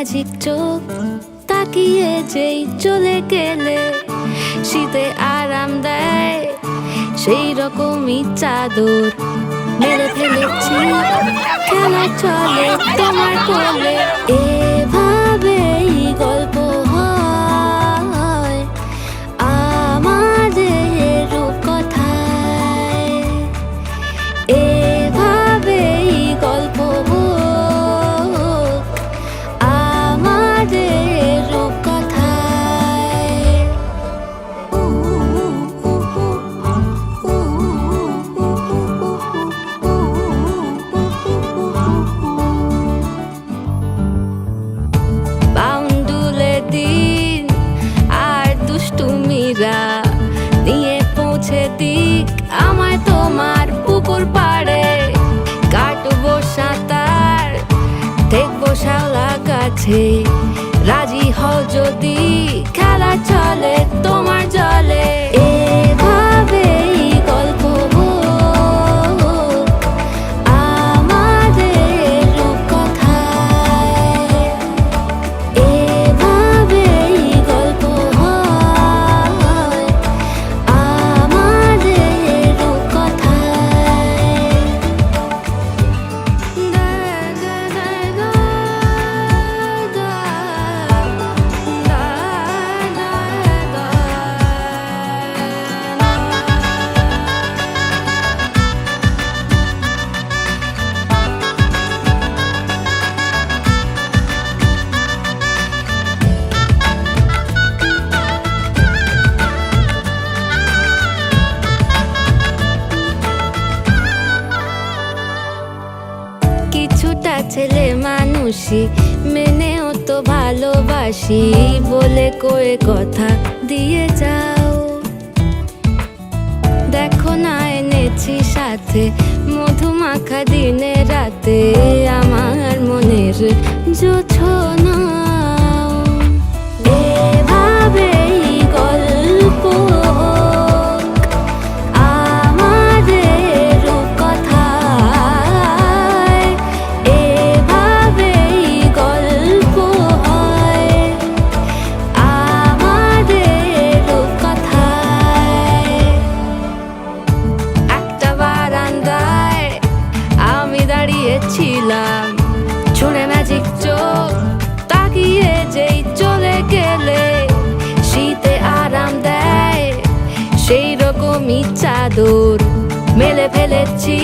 Magic চোখ তাকিয়ে যেই চলে গেলে শীতে আরাম দেয় সেই রকমই চাদর মেরে ফেলেছি খেলা চলে তোমার কোলে। এভাবেই গল্প হয় আমাদের রূপকথায়, এভাবেই গল্প আমাদের রূপকথায়। বাউন্ডুলে দিন আর দুষ্টুমিরা নিয়ে পৌঁছে দিক আমায় তোমার পুকুর পাড়ে। কাটবো সাঁতার দেখবো শাওলা গাছে, রাজি হও যদি খেলা চলে তোমার জলে। এভাবেই গল্প আমাদের রূপকথায়, এভাবেই গল্প আমাদের রূপকথায়। কিছুটা ছেলে মানুষই মেনেও তো ভালোবাসি বলে কয়ে কথা দিয়ে যাও। দেখো না এনেছি সাথে মধুমাখা দিনে রাতে আমার মনের জোছনা। এভাবেই গল্প আমাদের রূপকথায়, এভাবেই গল্প হয় আমাদের রূপকথায়। একটা বারান্দায় আমি দাঁড়িয়েছিলাম, ছুঁড়ে ম্যাজিক চোখ তাকিয়ে যেই চলে গেলে শীতে আরাম দেয় সেই রকমই চাদর মেলে ফেলেছি